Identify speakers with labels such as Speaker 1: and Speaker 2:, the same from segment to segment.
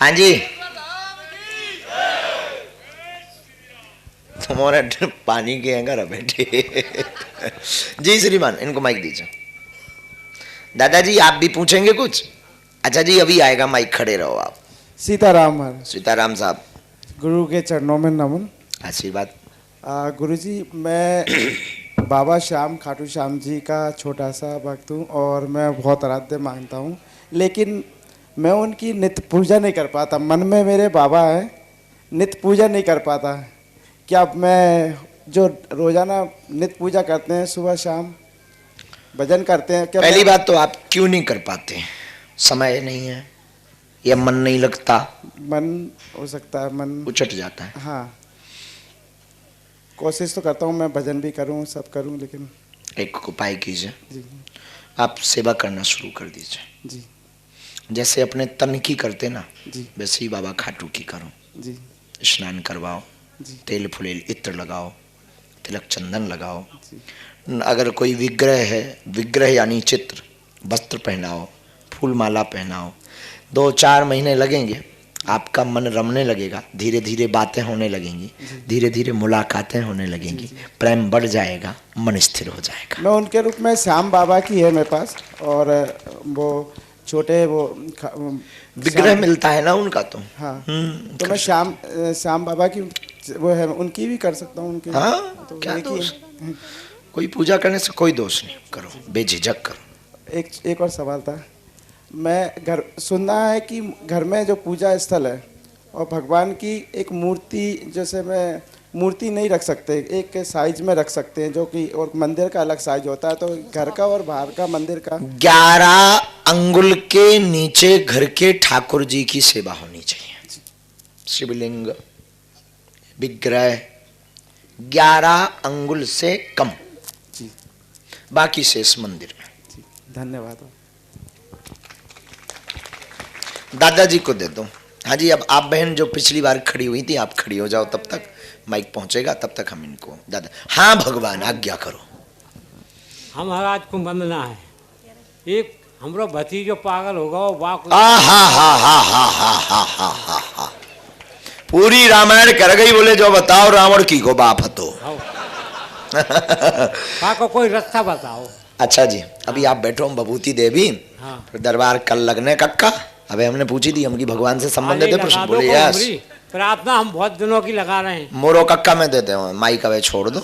Speaker 1: हाँ जी, तुम्हारा पानी के अंगर बैठे। जी श्रीमान, इनको माइक दीजिए। दादाजी आप भी पूछेंगे कुछ? अच्छा जी, अभी आएगा माइक, खड़े रहो आप।
Speaker 2: सीताराम महाराज।
Speaker 1: सीताराम साहब।
Speaker 2: गुरु के चरणों में नमन।
Speaker 1: आशीर्वाद।
Speaker 2: गुरु जी, मैं बाबा श्याम खाटू श्याम जी का छोटा सा भक्त हूँ और मैं बहुत आराध्य मानता हूँ, लेकिन मैं उनकी नित्य पूजा नहीं कर पाता। मन में मेरे बाबा है, नित्य पूजा नहीं कर पाता। क्या मैं जो रोजाना नित्य पूजा करते हैं, सुबह शाम भजन करते हैं, क्या
Speaker 1: पहली बात तो आप क्यों नहीं कर पाते? समय नहीं है या मन नहीं लगता?
Speaker 2: मन हो सकता है, मन
Speaker 1: उचट जाता है।
Speaker 2: हाँ, कोशिश तो करता हूँ मैं भजन भी करूँ, सब करूँ, लेकिन
Speaker 1: एक उपाय कीजिए,
Speaker 2: जी
Speaker 1: आप सेवा करना शुरू कर दीजिए।
Speaker 2: जी
Speaker 1: जैसे अपने तन की करते ना,
Speaker 2: जी
Speaker 1: वैसे ही बाबा खाटू की करो।
Speaker 2: जी
Speaker 1: स्नान करवाओ,
Speaker 2: जी
Speaker 1: तेल फुलेल इत्र लगाओ, तिलक चंदन लगाओ।
Speaker 2: जी
Speaker 1: अगर कोई विग्रह है, विग्रह यानी चित्र, वस्त्र पहनाओ, फूल माला पहनाओ। 2-4 महीने लगेंगे, आपका मन रमने लगेगा, धीरे धीरे बातें होने लगेंगी, धीरे धीरे मुलाकातें होने लगेंगी, प्रेम बढ़ जाएगा, मन स्थिर हो जाएगा।
Speaker 2: मैं उनके रूप में श्याम बाबा की है मेरे पास, और वो छोटे वो
Speaker 1: विग्रह मिलता है ना उनका, तो
Speaker 2: हाँ, तो मैं श्याम बाबा की वो है, उनकी भी कर सकता हूँ। उनकी
Speaker 1: हाँ,
Speaker 2: तो
Speaker 1: क्या
Speaker 2: एक ही
Speaker 1: दोष? कोई पूजा करने से कोई दोष नहीं, करो, बेझिझक करो।
Speaker 2: एक और सवाल था। मैं घर सुनना है कि घर में जो पूजा स्थल है और भगवान की एक मूर्ति, जैसे मैं मूर्ति नहीं रख सकते, एक साइज में रख सकते हैं, जो कि और मंदिर का अलग साइज होता है, तो घर का और बाहर का मंदिर का
Speaker 1: 11 अंगुल के नीचे घर के ठाकुर जी की सेवा होनी चाहिए। शिवलिंग विग्रह 11 अंगुल से कम,
Speaker 2: जी,
Speaker 1: बाकी शेष मंदिर में।
Speaker 2: जी, धन्यवाद।
Speaker 1: दादाजी को दे दो। हाँ जी, अब आप बहन जो पिछली बार खड़ी हुई थी, आप खड़ी हो जाओ, तब तक माइक पहुंचेगा, तब तक हम इनको दादा। हाँ भगवान आज्ञा करो।
Speaker 3: हम महाराज को वंदना है। एक हमरो भतीजो पागल होगा वो वाक
Speaker 1: पूरी रामायण कर गई, बोले जो बताओ रावण की को बाप तो।
Speaker 3: को कोई रास्ता बताओ।
Speaker 1: अच्छा जी, अभी आप बैठो, हम बभूति देवी।
Speaker 3: हाँ।
Speaker 1: दरबार कल लगने कक्का। अबे हमने पूछी थी हमकी भगवान से संबंधित है प्रश्न, बोले यस।
Speaker 3: प्रार्थना हम बहुत दिनों की लगा रहे हैं।
Speaker 1: मोरो कक्का में देते हो, माइक अबे छोड़ दो।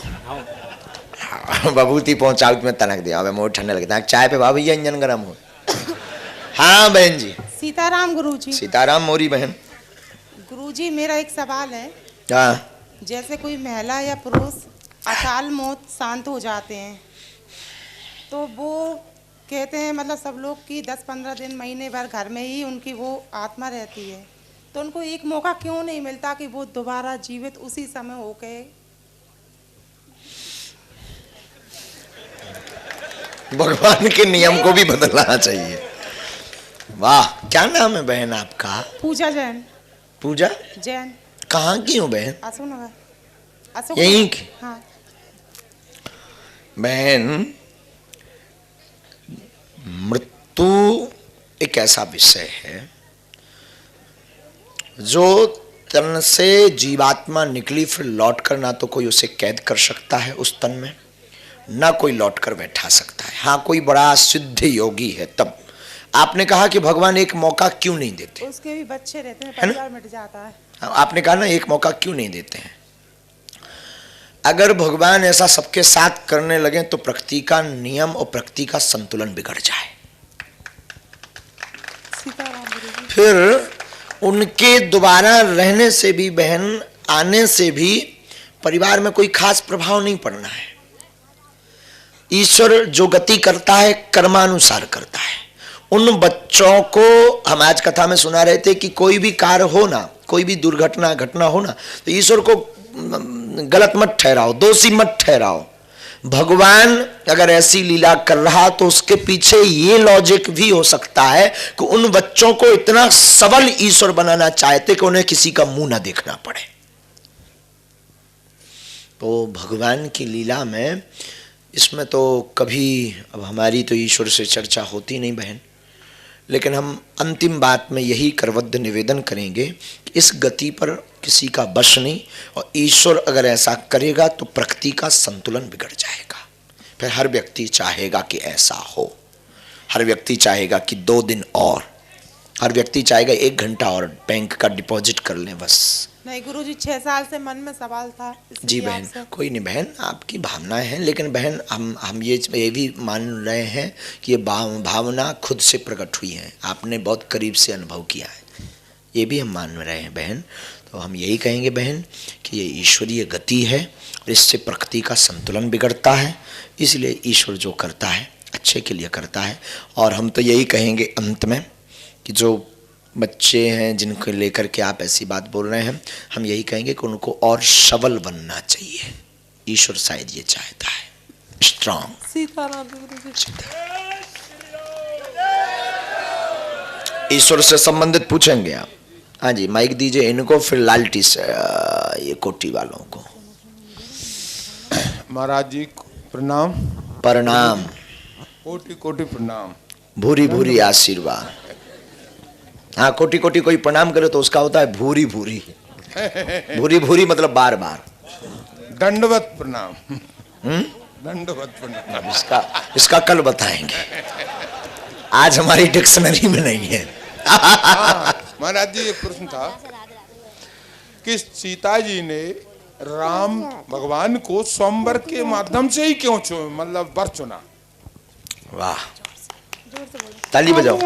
Speaker 1: बभूति पहुंचाओ में तनक दिया, अबे मोर ठंडे लगता है, चाय पे भाभी इंजन गर्म हो। हाँ बहन जी।
Speaker 4: सीताराम गुरुजी।
Speaker 1: सीताराम मोरी बहन।
Speaker 4: गुरुजी, मेरा एक सवाल है।
Speaker 1: हाँ।
Speaker 4: जैसे कोई महिला या पुरुष अकाल मौत शांत हो जाते हैं, तो वो कहते हैं, मतलब सब लोग की 10-15 दिन, महीने भर घर में ही उनकी वो आत्मा रहती है, तो उनको एक मौका क्यों नहीं मिलता कि वो दोबारा जीवित उसी समय होके?
Speaker 1: भगवान के नियम को भी बदलना चाहिए। वाह, क्या नाम है बहन आपका?
Speaker 4: पूजा जैन।
Speaker 1: पूजा
Speaker 4: जैन।
Speaker 1: कहाँ की हो बहन?
Speaker 4: अशोकनगर।
Speaker 1: यहीं की?
Speaker 4: हाँ।
Speaker 1: बहन, मृत्यु एक ऐसा विषय है जो तन से जीवात्मा निकली, फिर लौट कर ना तो कोई उसे कैद कर सकता है उस तन में, ना कोई लौट कर बैठा सकता है। हाँ, कोई बड़ा सिद्ध योगी है तब। आपने कहा कि भगवान एक मौका क्यों नहीं देते?
Speaker 4: उसके भी बच्चे रहते हैं, परिवार मिट जाता है।
Speaker 1: आपने कहा ना एक मौका क्यों नहीं देते हैं। अगर भगवान ऐसा सबके साथ करने लगे तो प्रकृति का नियम और प्रकृति का संतुलन बिगड़ जाए। फिर उनके दोबारा रहने से भी, बहन आने से भी परिवार में कोई खास प्रभाव नहीं पड़ना है। ईश्वर जो गति करता है कर्मानुसार करता है। उन बच्चों को हम आज कथा में सुना रहे थे कि कोई भी कार्य हो ना, कोई भी दुर्घटना घटना हो ना, तो ईश्वर को गलत मत ठहराओ, दोषी मत ठहराओ। भगवान अगर ऐसी लीला कर रहा तो उसके पीछे ये लॉजिक भी हो सकता है कि उन बच्चों को इतना सबल ईश्वर बनाना चाहते कि उन्हें किसी का मुंह ना देखना पड़े। तो भगवान की लीला में इसमें तो कभी, अब हमारी तो ईश्वर से चर्चा होती नहीं बहन, लेकिन हम अंतिम बात में यही करवद्ध निवेदन करेंगे कि इस गति पर किसी का वश नहीं, और ईश्वर अगर ऐसा करेगा तो प्रकृति का संतुलन बिगड़ जाएगा। फिर हर व्यक्ति चाहेगा कि ऐसा हो, हर व्यक्ति चाहेगा कि 2 दिन और, हर व्यक्ति चाहेगा 1 घंटा और बैंक का डिपॉजिट कर लें बस।
Speaker 4: नहीं गुरुजी, 6 साल से मन में सवाल था।
Speaker 1: जी बहन, कोई नहीं बहन, आपकी भावनाएं हैं, लेकिन बहन हम ये भी मान रहे हैं कि ये भावना खुद से प्रकट हुई है, आपने बहुत करीब से अनुभव किया है, ये भी हम मान रहे हैं बहन। तो हम यही कहेंगे बहन कि ये ईश्वरीय गति है और इससे प्रकृति का संतुलन बिगड़ता है, इसलिए ईश्वर जो करता है अच्छे के लिए करता है। और हम तो यही कहेंगे अंत में कि जो बच्चे हैं जिनको लेकर के आप ऐसी बात बोल रहे हैं, हम यही कहेंगे कि उनको और सबल बनना चाहिए, ईश्वर शायद ये चाहता है, स्ट्रांग। ईश्वर से संबंधित पूछेंगे आप? हाँ जी, माइक दीजिए इनको, फिर लालटी से ये कोटी वालों को।
Speaker 5: महाराज जी प्रणाम।
Speaker 1: प्रणाम।
Speaker 5: कोटि कोटि प्रणाम।
Speaker 1: भूरी भूरी आशीर्वाद। हाँ, कोटि कोटि कोई प्रणाम करे तो उसका होता है भूरी भूरी। भूरी भूरी मतलब बार बार।
Speaker 5: दंडवत प्रणाम। दंडवत प्रणाम।
Speaker 1: इसका कल बताएंगे, आज हमारी डिक्शनरी में नहीं है।
Speaker 5: महाराज जी, एक प्रश्न था कि सीता जी ने राम भगवान को स्वयंवर के माध्यम से ही क्यों मतलब वर चुना?
Speaker 1: वाह, ताली बजाओ।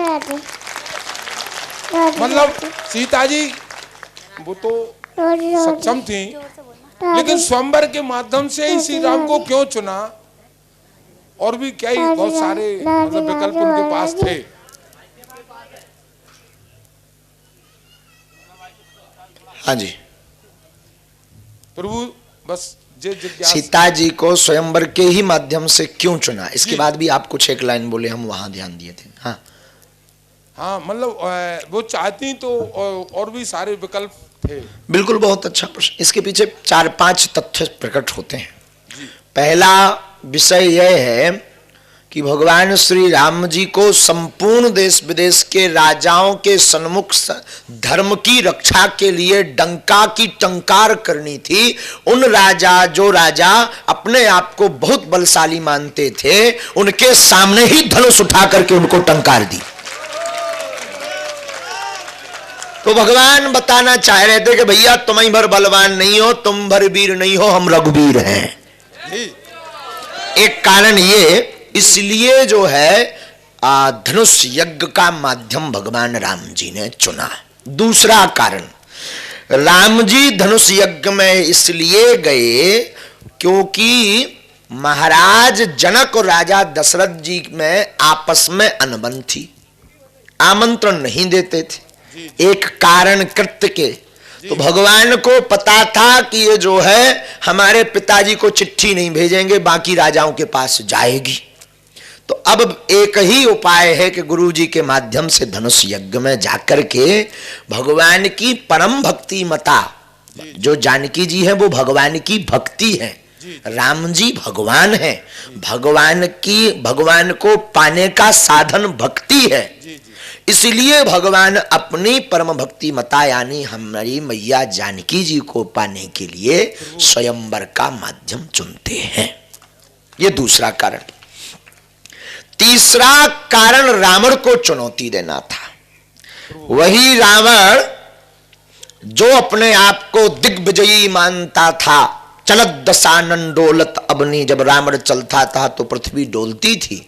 Speaker 5: मतलब सीता जी वो तो सक्षम थी, लेकिन स्वयंवर के माध्यम से ही श्री राम को क्यों चुना? और भी क्या ही बहुत सारे मतलब विकल्प उनके पास थे।
Speaker 1: हाँ जी
Speaker 5: प्रभु, बस
Speaker 1: सीता जी को स्वयंवर के ही माध्यम से क्यों चुना, इसके बाद भी आप कुछ एक लाइन बोले, हम वहां ध्यान दिए थे। हाँ
Speaker 5: हाँ, मतलब वो चाहती तो और भी सारे विकल्प थे।
Speaker 1: बिल्कुल, बहुत अच्छा प्रश्न। इसके पीछे 4-5 तथ्य प्रकट होते हैं। पहला विषय यह है कि भगवान श्री राम जी को संपूर्ण देश विदेश के राजाओं के सन्मुख धर्म की रक्षा के लिए डंका की टंकार करनी थी। उन जो राजा अपने आप को बहुत बलशाली मानते थे, उनके सामने ही धनुष उठा करके उनको टंकार दी। तो भगवान बताना चाह रहे थे कि भैया तुम ही भर बलवान नहीं हो, तुम भर वीर नहीं हो, हम रघुवीर हैं। एक कारण ये, इसलिए जो है धनुष यज्ञ का माध्यम भगवान राम जी ने चुना। दूसरा कारण, राम जी धनुष यज्ञ में इसलिए गए क्योंकि महाराज जनक और राजा दशरथ जी में आपस में अनबन थी, आमंत्रण नहीं देते थे एक कारण कृत्य के। तो भगवान को पता था कि ये जो है हमारे पिताजी को चिट्ठी नहीं भेजेंगे, बाकी राजाओं के पास जाएगी। तो अब एक ही उपाय है कि गुरु जी के माध्यम से धनुष यज्ञ में जाकर के भगवान की परम भक्ति मता, जो जानकी जी है वो भगवान की भक्ति है, राम जी भगवान है, भगवान को पाने का साधन भक्ति है। इसलिए भगवान अपनी परम भक्ति मता यानी हमारी मैया जानकी जी को पाने के लिए स्वयंवर का माध्यम चुनते हैं। ये दूसरा कारण। तीसरा कारण रावण को चुनौती देना था। वही रावण जो अपने आप को दिग्विजयी मानता था, चलत दशानन डोलत अबनी, जब रावण चलता था तो पृथ्वी डोलती थी।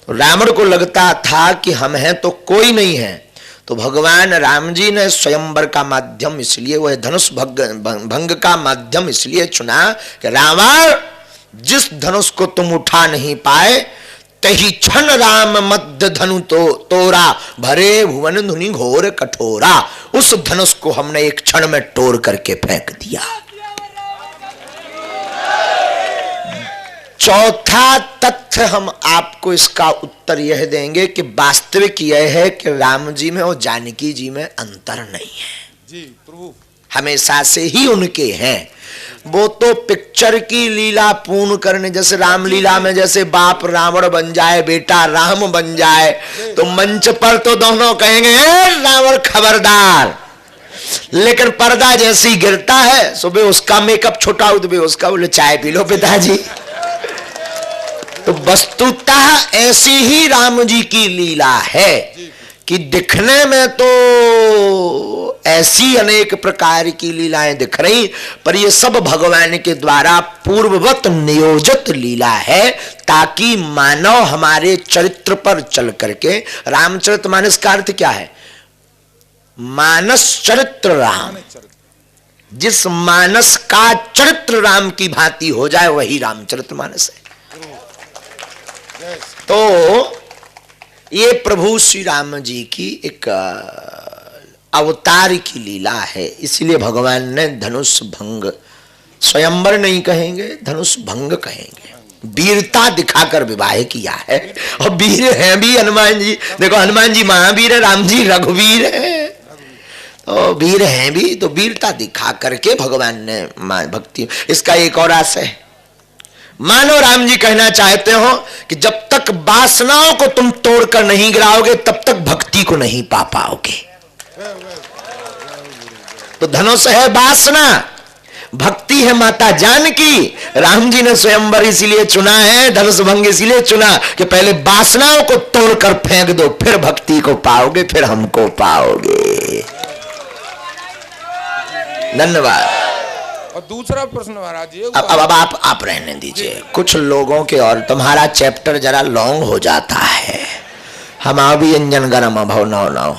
Speaker 1: तो रावण को लगता था कि हम हैं तो कोई नहीं है। तो भगवान राम जी ने स्वयंवर का माध्यम इसलिए, वह धनुष भंग का माध्यम इसलिए चुना कि रावण, जिस धनुष को तुम उठा नहीं पाए तही क्षण राम मध्य धनु तोरा, भरे भुवन धुनि घोर कठोरा। उस धनुष को हमने एक क्षण में तोड़ करके फेंक दिया। चौथा तथ्य हम आपको इसका उत्तर यह देंगे कि वास्तविक यह है कि राम जी में और जानकी जी में अंतर नहीं है,
Speaker 5: जी प्रभु,
Speaker 1: हमेशा से ही उनके हैं। वो तो पिक्चर की लीला पूर्ण करने, जैसे रामलीला में जैसे बाप रावण बन जाए, बेटा राम बन जाए, तो मंच पर तो दोनों कहेंगे रावण खबरदार, लेकिन पर्दा जैसे ही गिरता है सुबह उसका मेकअप छोटा हो तो उसका बोले चाय पी लो पिताजी। तो वस्तुतः ऐसी ही राम जी की लीला है कि दिखने में तो ऐसी अनेक प्रकार की लीलाएं दिख रही, पर ये सब भगवान के द्वारा पूर्ववत नियोजित लीला है, ताकि मानव हमारे चरित्र पर चल करके, रामचरितमानस का अर्थ क्या है? मानस चरित्र राम, जिस मानस का चरित्र राम की भांति हो जाए वही रामचरितमानस है। तो ये प्रभु श्री राम जी की एक अवतार की लीला है, इसलिए भगवान ने धनुष भंग, स्वयंवर नहीं कहेंगे, धनुष भंग कहेंगे, वीरता दिखाकर विवाह किया है। और वीर हैं भी हनुमान जी, देखो हनुमान जी महावीर है, राम जी रघुवीर है, तो वीर हैं भी, तो वीरता दिखा करके भगवान ने भक्ति। इसका एक और आशय है, मानो राम जी कहना चाहते हो कि जब तक वासनाओं को तुम तोड़कर नहीं गिराओगे तब तक भक्ति को नहीं पा पाओगे। तो धनुष है वासना, भक्ति है माता जानकी। राम जी ने स्वयंवर इसीलिए चुना है, धनुष भंग इसीलिए चुना कि पहले वासनाओं को तोड़कर फेंक दो, फिर भक्ति को पाओगे, फिर हमको पाओगे। धन्यवाद।
Speaker 5: और दूसरा प्रश्न महाराज जी,
Speaker 1: अब आप रहने दीजिए, कुछ लोगों के और तुम्हारा चैप्टर जरा लॉन्ग हो जाता है। हम भी अंजन गरम भव नौ नौ